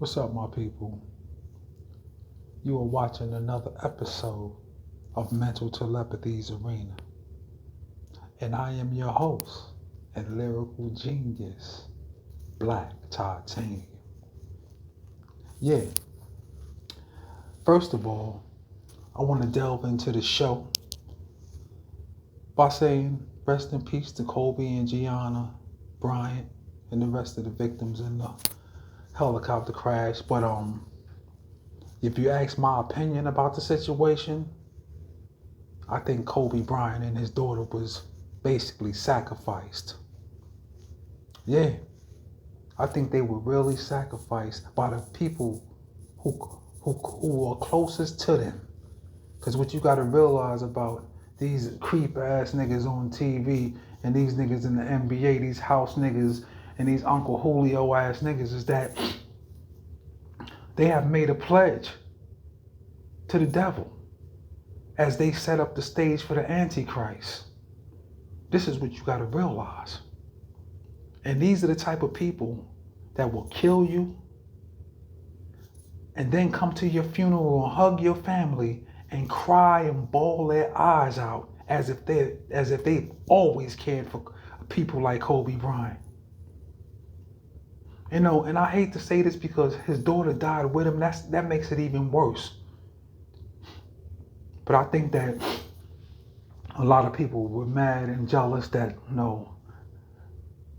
What's up, my people? You are watching another episode of Mental Telepathy's Arena, and I am your host and lyrical genius, Black Titanium. Yeah, first of all, I want to delve into the show by saying rest in peace to Kobe and Gianna Bryant and the rest of the victims in the helicopter crash. But if you ask my opinion about the situation, I think Kobe Bryant and his daughter was basically sacrificed. Yeah, I think they were really sacrificed by the people who who are closest to them. Because what you got to realize about these creep ass niggas on TV and these niggas in the NBA, these house niggas and these Uncle Julio ass niggas is that they have made a pledge to the devil as they set up the stage for the Antichrist. This is what you got to realize. And these are the type of people that will kill you and then come to your funeral and hug your family and cry and bawl their eyes out as if they've always cared for people like Kobe Bryant. You know, and I hate to say this because his daughter died with him. That makes it even worse. But I think that a lot of people were mad and jealous that,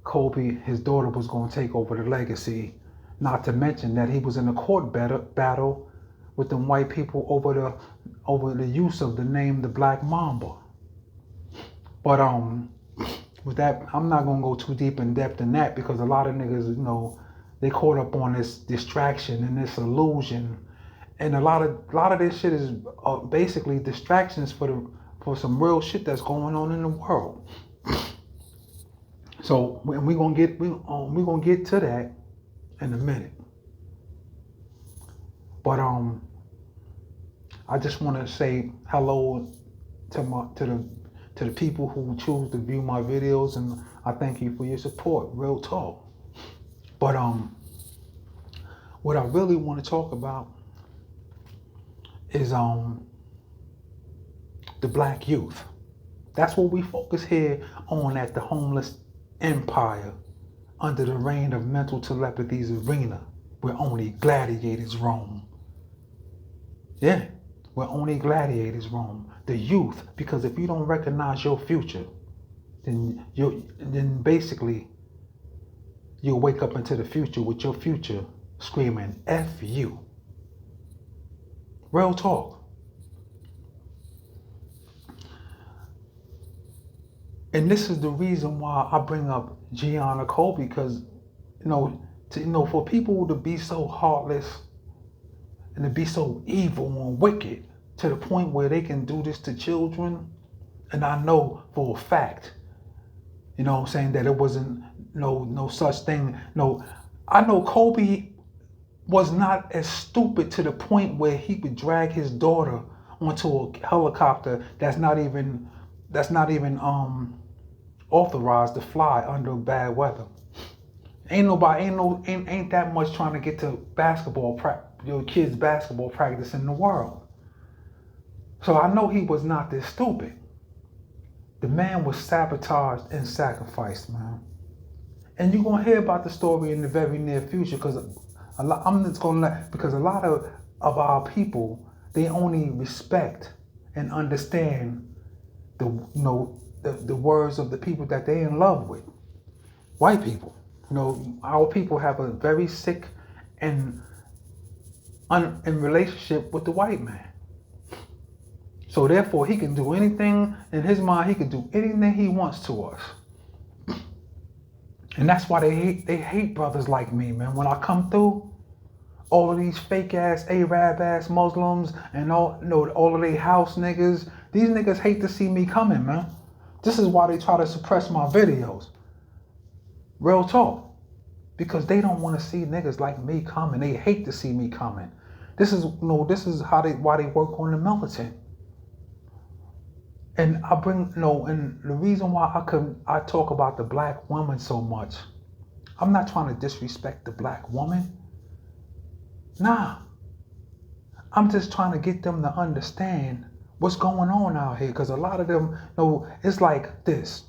Kobe, his daughter, was going to take over the legacy. Not to mention that he was in a court battle with them white people over the use of the name the Black Mamba. But with that, I'm not gonna go too deep in depth in that because a lot of niggas, they caught up on this distraction and this illusion, and a lot of this shit is basically distractions for some real shit that's going on in the world. So we're gonna get to that in a minute. But I just want to say hello to the people who choose to view my videos, and I thank you for your support. Real talk. But what I really want to talk about is the black youth. That's what we focus here on at the Homeless Empire under the reign of Mental Telepathy's Arena, where only gladiators roam. Yeah, where only gladiators roam. The youth, because if you don't recognize your future, then basically you'll wake up into the future with your future screaming F you. Real talk. And this is the reason why I bring up Gianna Kobe, because for people to be so heartless and to be so evil and wicked to the point where they can do this to children, and I know for a fact, that it wasn't no such thing. No, I know Kobe was not as stupid to the point where he would drag his daughter onto a helicopter that's not even authorized to fly under bad weather. Ain't that much trying to get to your kids' basketball practice in the world. So I know he was not this stupid. The man was sabotaged and sacrificed, man. And you're gonna hear about the story in the very near future because a lot of our people, they only respect and understand the words of the people that they in love with. White people. Our people have a very sick and relationship with the white man. So therefore he can do anything in his mind, he can do anything he wants to us. And that's why they hate brothers like me, man. When I come through, all of these fake ass Arab ass Muslims and all of they house niggas, these niggas hate to see me coming, man. This is why they try to suppress my videos. Real talk. Because they don't want to see niggas like me coming. They hate to see me coming. This is why they work on the militant. And and the reason why I talk about the black woman so much, I'm not trying to disrespect the black woman. Nah, I'm just trying to get them to understand what's going on out here. Because a lot of them know it's like this.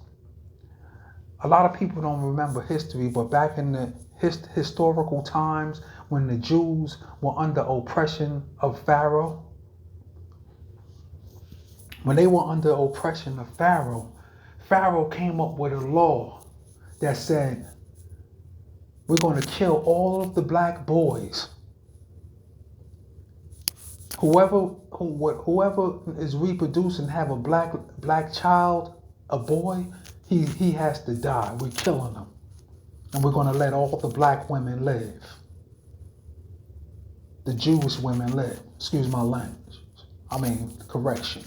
A lot of people don't remember history, but back in the historical times when the Jews were under oppression of Pharaoh, when they were under oppression of Pharaoh, Pharaoh came up with a law that said, we're going to kill all of the black boys. Whoever is reproducing have a black child, a boy, he has to die. We're killing him. And we're going to let all the black women live. The Jewish women live. Excuse my language. Correction.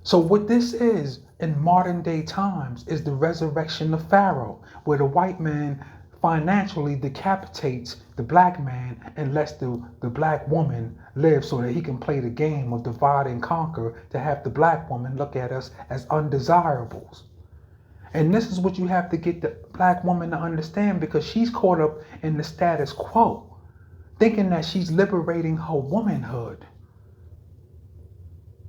So what this is in modern day times is the resurrection of Pharaoh, where the white man financially decapitates the black man and lets the black woman live so that he can play the game of divide and conquer to have the black woman look at us as undesirables. And this is what you have to get the black woman to understand, because she's caught up in the status quo, thinking that she's liberating her womanhood.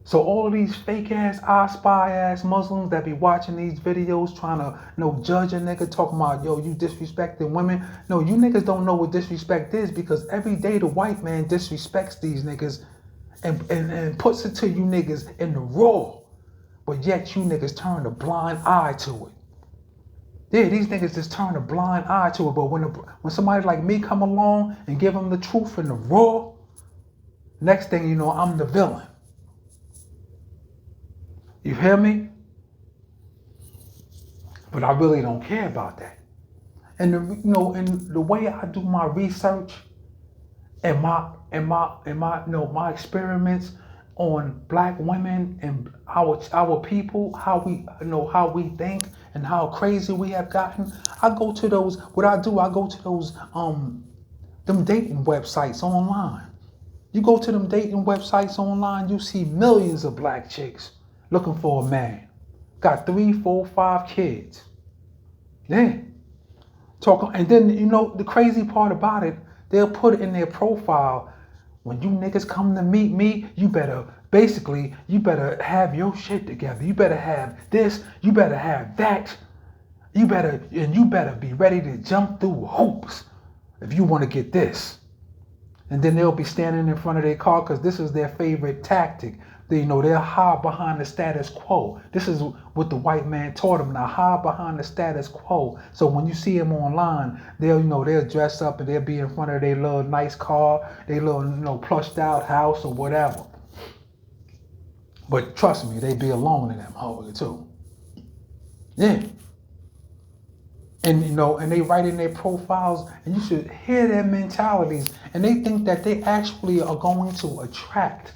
So all of these fake ass, I spy ass Muslims that be watching these videos trying to judge a nigga talking about, yo, you disrespecting women. No, you niggas don't know what disrespect is, because every day the white man disrespects these niggas and puts it to you niggas in the raw. But yet you niggas turn a blind eye to it. Yeah, these niggas just turn a blind eye to it. But when somebody like me come along and give them the truth in the raw, next thing you know, I'm the villain. You hear me? But I really don't care about that. And the way I do my research and my experiments on black women and our people, how we think and how crazy we have gotten. I go to those them dating websites online. You go to them dating websites online, you see millions of black chicks looking for a man. Got 3, 4, 5 kids. Yeah. And then the crazy part about it, they'll put it in their profile. When you niggas come to meet me, you better have your shit together. You better have this, you better have that. You better be ready to jump through hoops if you want to get this. And then they'll be standing in front of their car, because this is their favorite tactic. They'll hide behind the status quo. This is what the white man taught them, to hide behind the status quo. So when you see them online, they'll dress up and they'll be in front of their little nice car, their little plushed out house or whatever. But trust me, they be alone in them hoes too. Yeah. And and they write in their profiles, and you should hear their mentalities, and they think that they actually are going to attract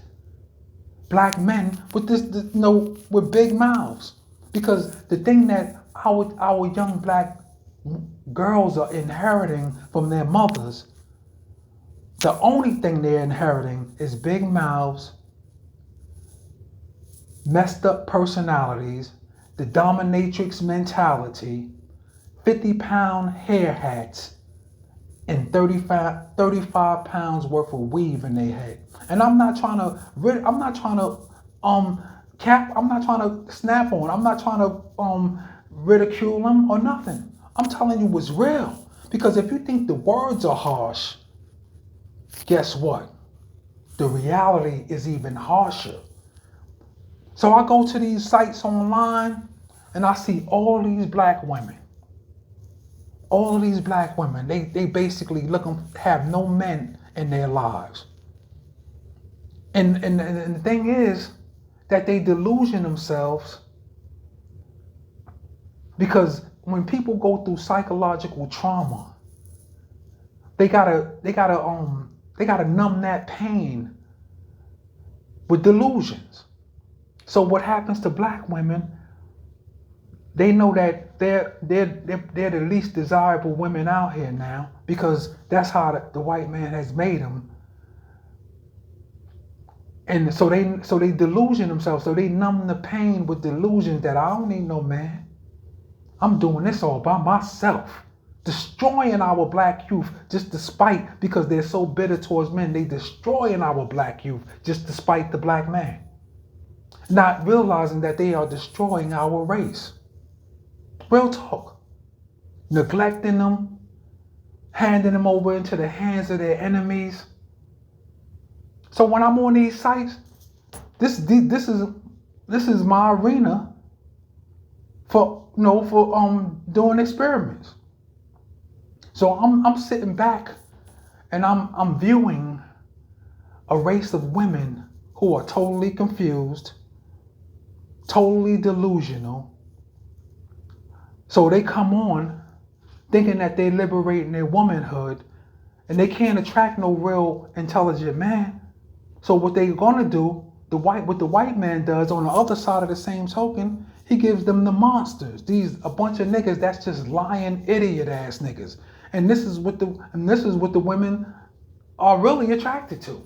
black men with with big mouths. Because the thing that our young black girls are inheriting from their mothers, the only thing they're inheriting is big mouths, messed up personalities, the dominatrix mentality, 50-pound hair hats, and 35 pounds worth of weave in their head. And I'm not trying to snap on, I'm not trying to ridicule them or nothing. I'm telling you what's real. Because if you think the words are harsh, guess what? The reality is even harsher. So I go to these sites online and I see all these black women. All of these black women, they basically have no men in their lives. And the thing is that they delusion themselves, because when people go through psychological trauma, they gotta numb that pain with delusions. So what happens to black women? They know that they're the least desirable women out here now, because that's how the white man has made them. And so they delusion themselves. So they numb the pain with delusions that I don't need no man. I'm doing this all by myself. destroying our black youth just despite, because they're so bitter towards men, they destroying our black youth just despite the black man. Not realizing that they are destroying our race. Real talk. Neglecting them, handing them over into the hands of their enemies. So when I'm on these sites, this is my arena for doing experiments. So I'm sitting back and I'm viewing a race of women who are totally confused, totally delusional. So they come on thinking that they're liberating their womanhood, and they can't attract no real intelligent man. So what they're gonna do, what the white man does on the other side of the same token, he gives them the monsters. A bunch of niggas that's just lying, idiot ass niggas. And this is what the women are really attracted to.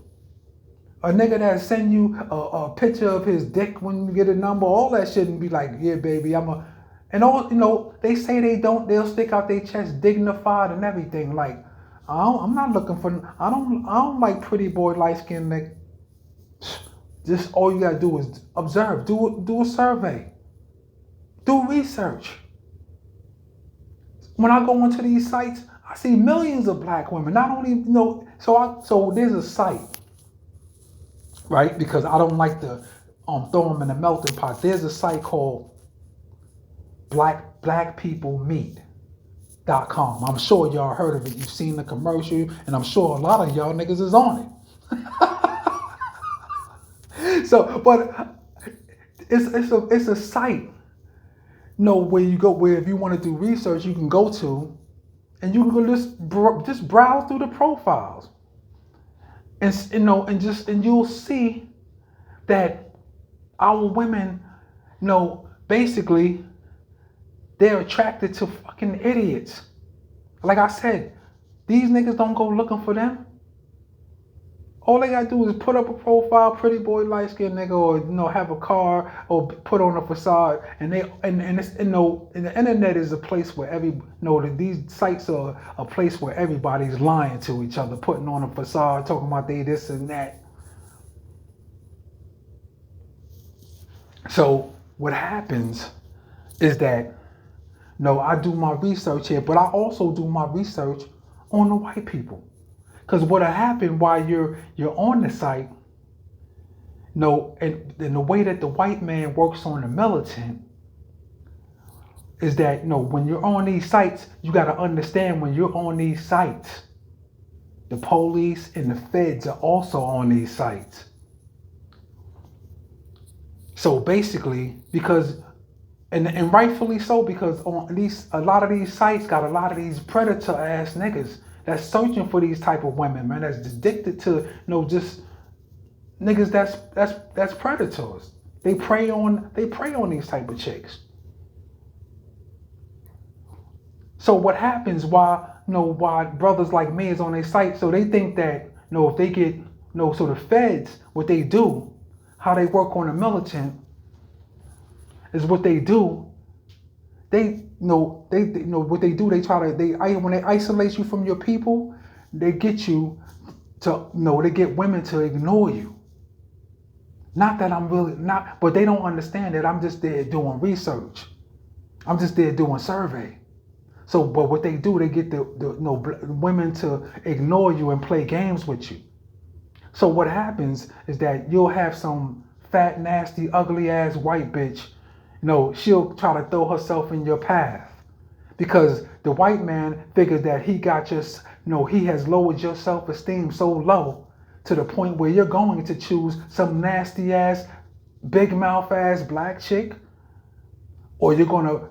A nigga that send you a picture of his dick when you get a number, all that shit, and be like, yeah, baby, and all, they say they'll stick out their chest dignified and everything. Like, I'm not looking for, I don't like pretty boy light skinned nigga. Just all you gotta do is observe, do a survey, do research. When I go into these sites, I see millions of black women. Not only, so there's a site, right? Because I don't like to throw them in a melting pot. There's a site called blackpeoplemeet.com. I'm sure y'all heard of it. You've seen the commercial, and I'm sure a lot of y'all niggas is on it. So, but it's a site, where you go, where if you want to do research, you can go to, and you can just browse through the profiles, and you'll see that our women, basically, they're attracted to fucking idiots. Like I said, these niggas don't go looking for them. All they gotta do is put up a profile, pretty boy, light skinned nigga, or have a car, or put on a facade, and the internet is a place where these sites are a place where everybody's lying to each other, putting on a facade, talking about they this and that. So what happens is that I do my research here, but I also do my research on the white people. Because what'll happen while you're on the site, and the way that the white man works on the militant is that, when you're on these sites, you got to understand, when you're on these sites, the police and the feds are also on these sites. So basically, because, and rightfully so, because a lot of these sites got a lot of these predator ass niggas that's searching for these type of women, man, that's addicted to, just niggas that's predators. They prey on these type of chicks. So what happens why brothers like me is on their site, so they think that, if they get, so the feds, what they do, how they work on the militant, is what they do. What they do, when they isolate you from your people, they get you to, they get women to ignore you. Not that I'm really not, but they don't understand that I'm just there doing research. I'm just there doing survey. So, but what they do, they get the women to ignore you and play games with you. So what happens is that you'll have some fat, nasty, ugly ass white bitch, she'll try to throw herself in your path, because the white man figures that he got he has lowered your self-esteem so low to the point where you're going to choose some nasty ass, big mouth ass black chick, or you're gonna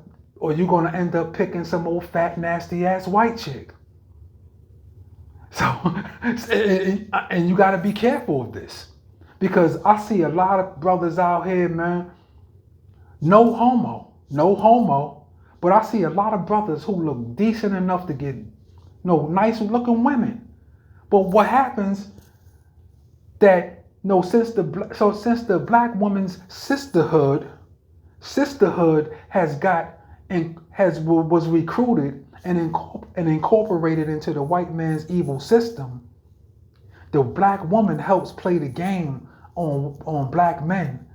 end up picking some old fat, nasty ass white chick. So, and you gotta be careful of this, because I see a lot of brothers out here, man. No homo, but I see a lot of brothers who look decent enough to get, nice looking women. But what happens that, since the black woman's sisterhood was recruited and incorporated into the white man's evil system, the black woman helps play the game on black men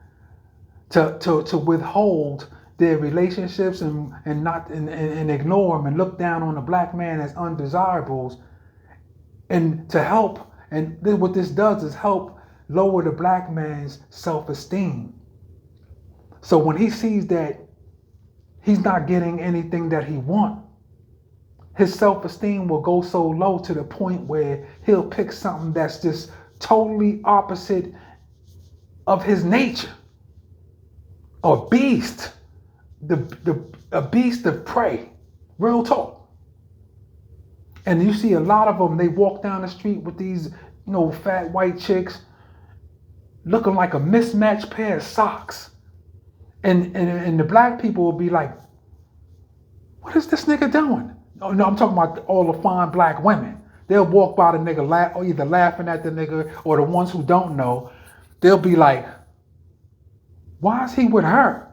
to withhold their relationships and ignore them and look down on the black man as undesirables, and to help. And what this does is help lower the black man's self-esteem. So when he sees that he's not getting anything that he wants, his self-esteem will go so low to the point where he'll pick something that's just totally opposite of his nature. A beast, a beast of prey, real talk. And you see a lot of them, they walk down the street with these, fat white chicks looking like a mismatched pair of socks. And the black people will be like, what is this nigga doing? Oh, no, I'm talking about all the fine black women. They'll walk by the nigga, or either laughing at the nigga, or the ones who don't know, they'll be like, why is he with her?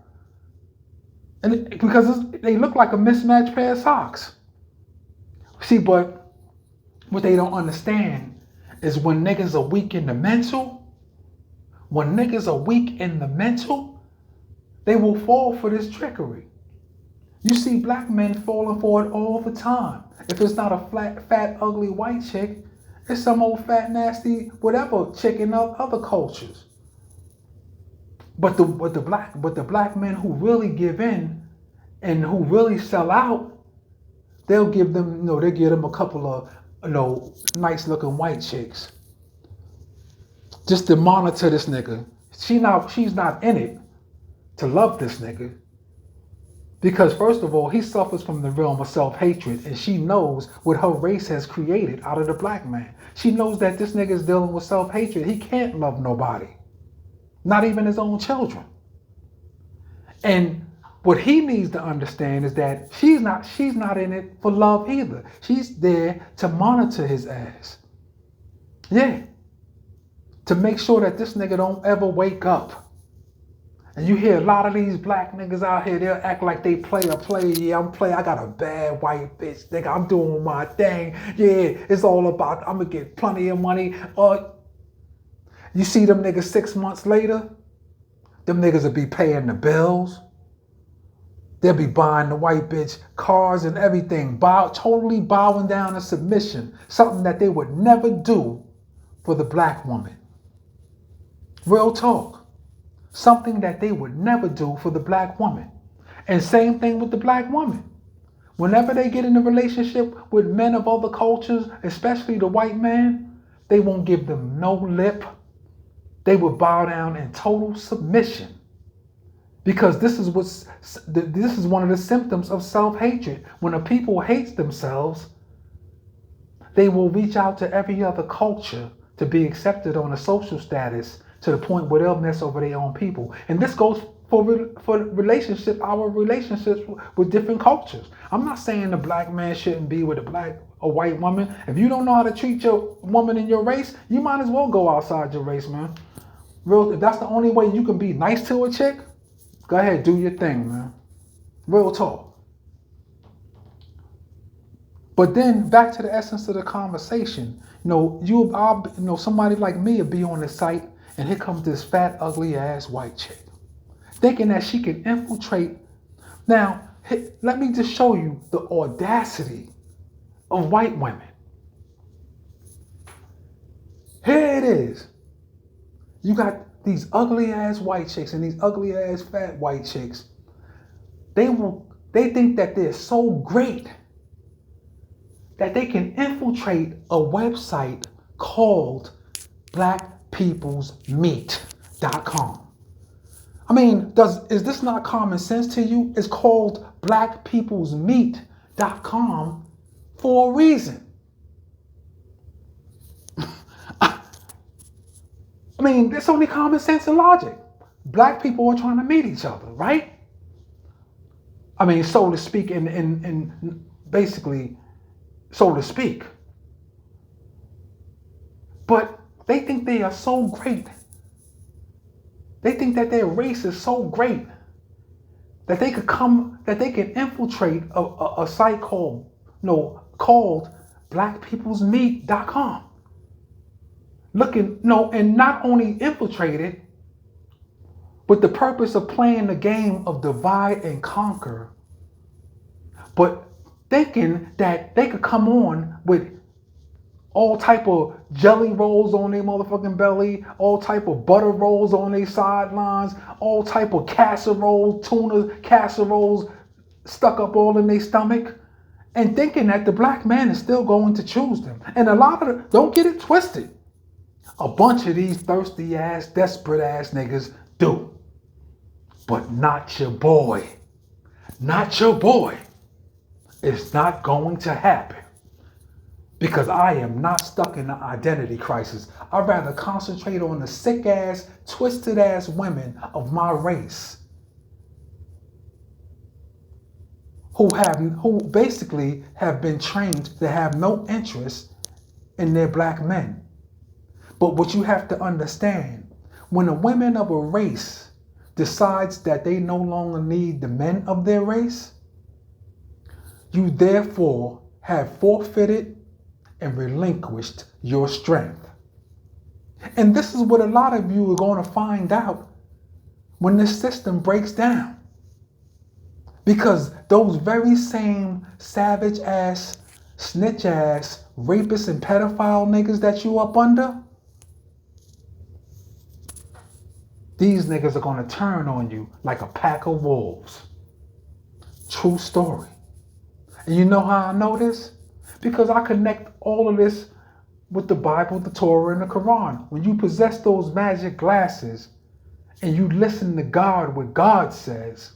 And because they look like a mismatched pair of socks. See, but what they don't understand is when niggas are weak in the mental, they will fall for this trickery. You see black men falling for it all the time. If it's not a fat, ugly white chick, it's some old fat, nasty, whatever chick in other cultures. But the black men who really give in and who really sell out, they'll give them a couple of nice looking white chicks just to monitor this nigga. She's not in it to love this nigga. Because first of all, he suffers from the realm of self-hatred, and she knows what her race has created out of the black man. She knows that this nigga is dealing with self-hatred. He can't love nobody, not even his own children. And what he needs to understand is that she's not in it for love either. She's there to monitor his ass. Yeah. To make sure that this nigga don't ever wake up. And you hear a lot of these black niggas out here, they'll act like they play. Yeah, I got a bad white bitch, nigga. I'm doing my thing. Yeah, it's all about, I'm gonna get plenty of money. You see them niggas 6 months later, them niggas will be paying the bills. They'll be buying the white bitch cars and everything, totally bowing down in submission, something that they would never do for the black woman. Real talk. Something that they would never do for the black woman. And same thing with the black woman. Whenever they get in a relationship with men of other cultures, especially the white man, they won't give them no lip. They will bow down in total submission. Because this is one of the symptoms of self-hatred. When a people hates themselves, they will reach out to every other culture to be accepted on a social status, to the point where they'll mess over their own people. And this goes for relationships with different cultures. I'm not saying the black man shouldn't be with a white woman. If you don't know how to treat your woman in your race, you might as well go outside your race, man. If that's the only way you can be nice to a chick, go ahead, do your thing, man. Real talk. But then back to the essence of the conversation. Somebody like me would be on the site, and here comes this fat, ugly ass white chick, thinking that she can infiltrate. Now, let me just show you the audacity of white women. Here it is. You got these ugly ass white chicks and these ugly ass fat white chicks. They think that they're so great that they can infiltrate a website called blackpeoplesmeat.com. I mean, is this not common sense to you? It's called blackpeoplesmeat.com for a reason. I mean, it's only common sense and logic. Black people are trying to meet each other, right? I mean, so to speak, in basically, so to speak. But they think they are so great. They think that their race is so great that they can infiltrate a site called called blackpeoplesmeet.com. Looking, and not only infiltrated, with the purpose of playing the game of divide and conquer, but thinking that they could come on with all type of jelly rolls on their motherfucking belly, all type of butter rolls on their sidelines, all type of casseroles, tuna casseroles stuck up all in their stomach, and thinking that the black man is still going to choose them. And a lot of don't get it twisted. A bunch of these thirsty ass, desperate ass niggas do. But not your boy. Not your boy. It's not going to happen. Because I am not stuck in an identity crisis. I'd rather concentrate on the sick ass, twisted ass women of my race who basically have been trained to have no interest in their black men. But what you have to understand, when a woman of a race decides that they no longer need the men of their race, you therefore have forfeited and relinquished your strength. And this is what a lot of you are going to find out when this system breaks down. Because those very same savage ass, snitch ass, rapist and pedophile niggas that you up under, these niggas are going to turn on you like a pack of wolves. True story. And you know how I know this? Because I connect all of this with the Bible, the Torah, and the Quran. When you possess those magic glasses and you listen to God, what God says,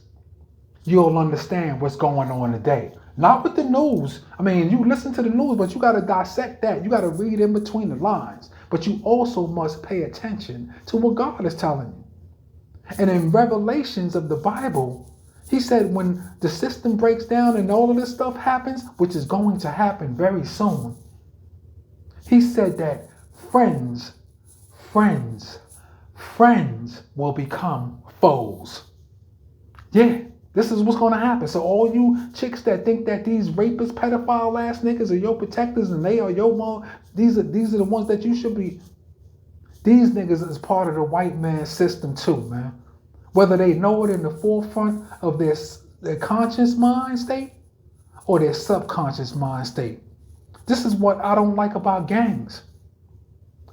you'll understand what's going on today. Not with the news. I mean, you listen to the news, but you got to dissect that. You got to read in between the lines. But you also must pay attention to what God is telling you. And in Revelations of the Bible, he said when the system breaks down and all of this stuff happens, which is going to happen very soon, he said that friends will become foes. Yeah, this is what's going to happen. So all you chicks that think that these rapist, pedophile ass niggas are your protectors and they are your mom, these are the ones that you should be. These niggas is part of the white man system too, man. Whether they know it in the forefront of their conscious mind state or their subconscious mind state. This is what I don't like about gangs.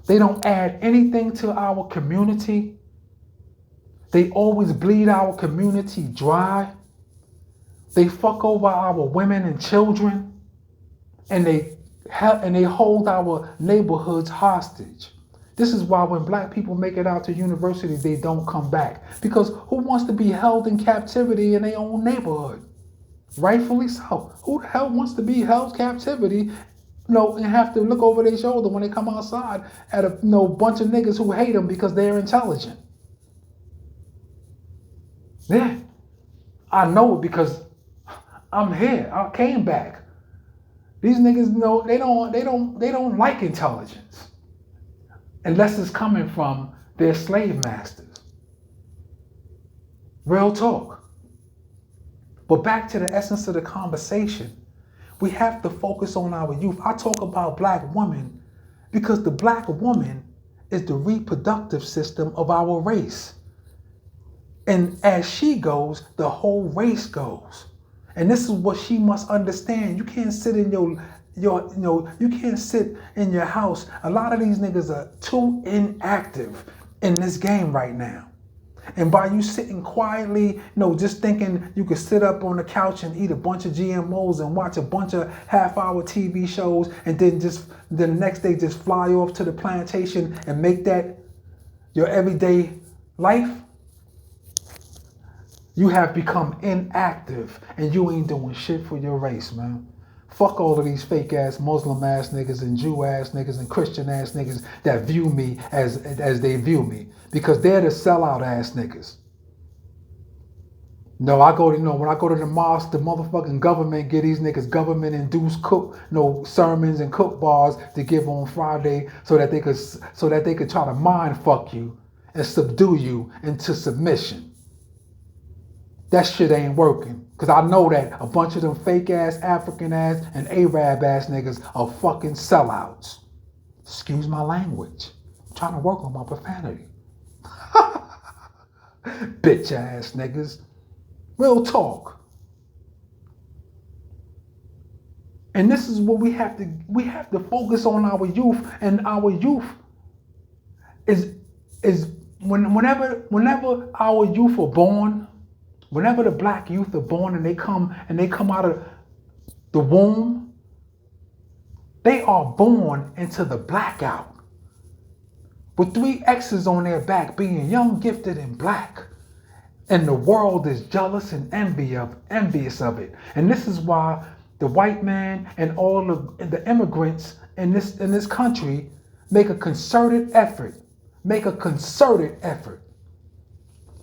They don't add anything to our community. They always bleed our community dry. They fuck over our women and children, and they hold our neighborhoods hostage. This is why when black people make it out to university, they don't come back. Because who wants to be held in captivity in their own neighborhood? Rightfully so. Who the hell wants to be held captivity, and have to look over their shoulder when they come outside at a bunch of niggas who hate them because they're intelligent? Yeah, I know it because I'm here. I came back. These niggas they don't like intelligence unless it's coming from their slave masters. Real talk. But back to the essence of the conversation, we have to focus on our youth. I talk about black women because the black woman is the reproductive system of our race. And as she goes, the whole race goes. And this is what she must understand. You can't sit in you can't sit in your house. A lot of these niggas are too inactive in this game right now. And by you sitting quietly, just thinking you could sit up on the couch and eat a bunch of GMOs and watch a bunch of half-hour TV shows and then the next day just fly off to the plantation and make that your everyday life, you have become inactive and you ain't doing shit for your race, man. Fuck all of these fake ass Muslim ass niggas and Jew ass niggas and Christian ass niggas that view me as they view me, because they're the sellout ass niggas. No, I go to when I go to the mosque, the motherfucking government give these niggas government induced sermons and cook bars to give on Friday so that they could try to mind fuck you and subdue you into submission. That shit ain't working. Because I know that a bunch of them fake ass, African ass, and Arab ass niggas are fucking sellouts. Excuse my language. I'm trying to work on my profanity. Bitch ass niggas. Real talk. And this is what we have to focus on our youth, and our youth is whenever our youth are born, whenever the black youth are born and they come out of the womb, they are born into the blackout with 3 X's on their back, being young, gifted, and black. And the world is jealous and envious of it. And this is why the white man and all of the immigrants in this country make a concerted effort,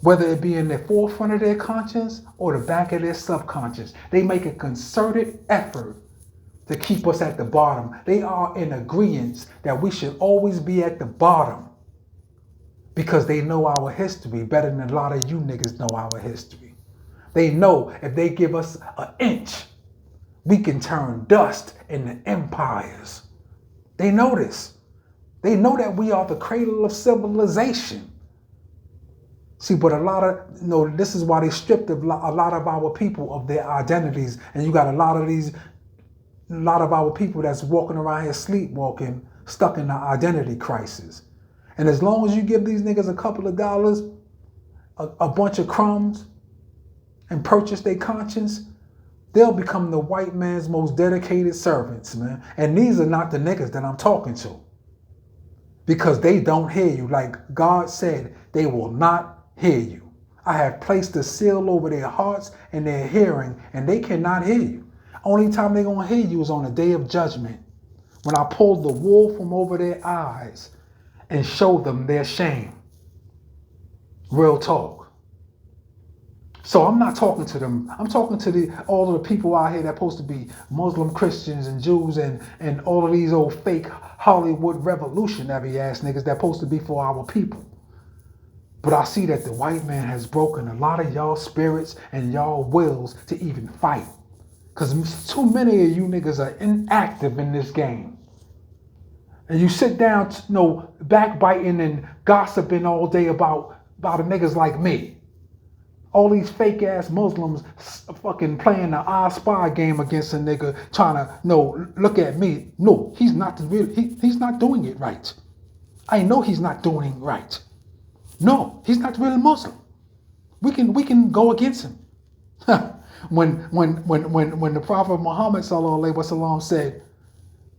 whether it be in the forefront of their conscience or the back of their subconscious. They make a concerted effort to keep us at the bottom. They are in agreement that we should always be at the bottom because they know our history better than a lot of you niggas know our history. They know if they give us an inch, we can turn dust into empires. They know this. They know that we are the cradle of civilization. See, but this is why they stripped a lot of our people of their identities. And you got a lot of our people that's walking around here sleepwalking, stuck in the identity crisis. And as long as you give these niggas a couple of dollars, a bunch of crumbs, and purchase their conscience, they'll become the white man's most dedicated servants, man. And these are not the niggas that I'm talking to. Because they don't hear you. Like God said, they will not hear you. I have placed a seal over their hearts and their hearing, and they cannot hear you. Only time they're going to hear you is on the day of judgment, when I pull the wool from over their eyes and show them their shame. Real talk. So I'm not talking to them. I'm talking to all of the people out here that are supposed to be Muslim, Christians, and Jews, and all of these old fake Hollywood revolutionary ass niggas that are supposed to be for our people. But I see that the white man has broken a lot of y'all spirits and y'all wills to even fight. Because too many of you niggas are inactive in this game. And you sit down, backbiting and gossiping all day about the niggas like me. All these fake ass Muslims fucking playing the I Spy game against a nigga, trying to, look at me. No, he's not he's not doing it right. I know he's not doing it right. No, he's not really Muslim. We can go against him. when the Prophet Muhammad sallallahu alaihi wasallam said,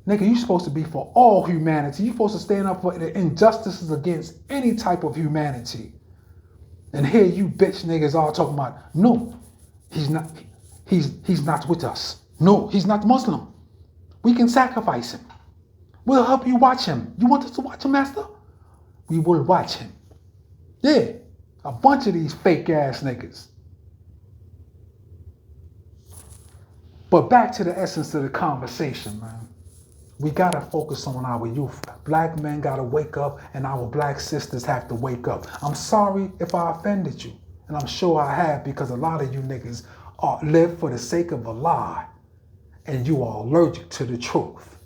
nigga, you supposed to be for all humanity. You supposed to stand up for the injustices against any type of humanity. And here you bitch niggas all talking about, no, he's not with us. No, he's not Muslim. We can sacrifice him. We'll help you watch him. You want us to watch him, master? We will watch him. Yeah, a bunch of these fake ass niggas. But back to the essence of the conversation, man. We gotta focus on our youth. Black men gotta wake up, and our black sisters have to wake up. I'm sorry if I offended you, and I'm sure I have, because a lot of you niggas live for the sake of a lie, and you are allergic to the truth.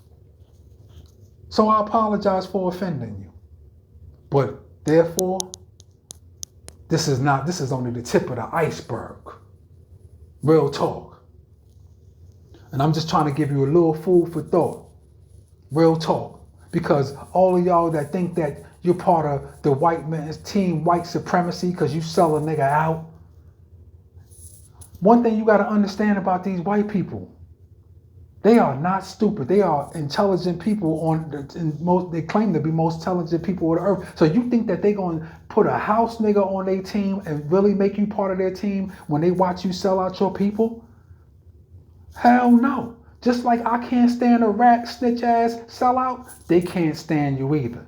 So I apologize for offending you. But therefore, this is only the tip of the iceberg. Real talk. And I'm just trying to give you a little food for thought. Real talk. Because all of y'all that think that you're part of the white man's team, white supremacy, because you sell a nigga out. One thing you got to understand about these white people, they are not stupid. They are intelligent people they claim to be most intelligent people on the earth. So you think that they're going to put a house nigga on their team and really make you part of their team when they watch you sell out your people? Hell no. Just like I can't stand a rat snitch ass sellout, they can't stand you either.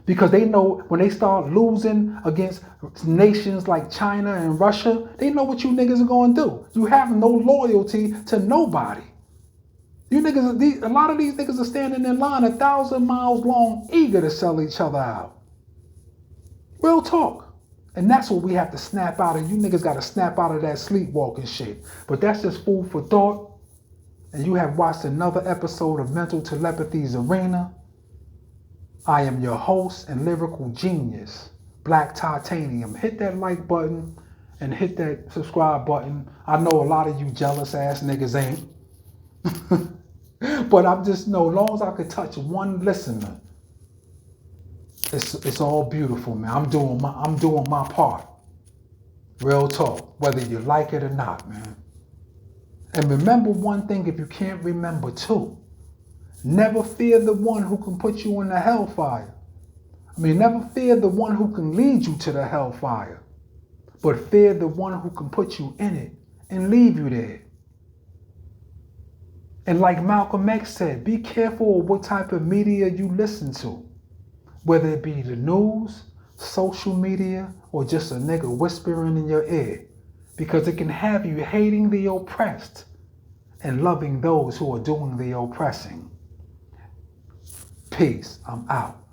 Because they know when they start losing against nations like China and Russia, they know what you niggas are going to do. You have no loyalty to nobody. You niggas, a lot of these niggas are standing in line 1,000 miles long, eager to sell each other out. Real talk. And that's what we have to snap out of. You niggas got to snap out of that sleepwalking shit. But that's just food for thought. And you have watched another episode of Mental Telepathy's Arena. I am your host and lyrical genius, Black Titanium. Hit that like button and hit that subscribe button. I know a lot of you jealous ass niggas ain't. But I'm just know, as long as I could touch one listener, it's all beautiful, man. I'm doing my part. Real talk, whether you like it or not, man. And remember one thing if you can't remember two. Never fear the one who can put you in the hellfire. Never fear the one who can lead you to the hellfire. But fear the one who can put you in it and leave you there. And like Malcolm X said, be careful of what type of media you listen to. Whether it be the news, social media, or just a nigga whispering in your ear. Because it can have you hating the oppressed and loving those who are doing the oppressing. Peace. I'm out.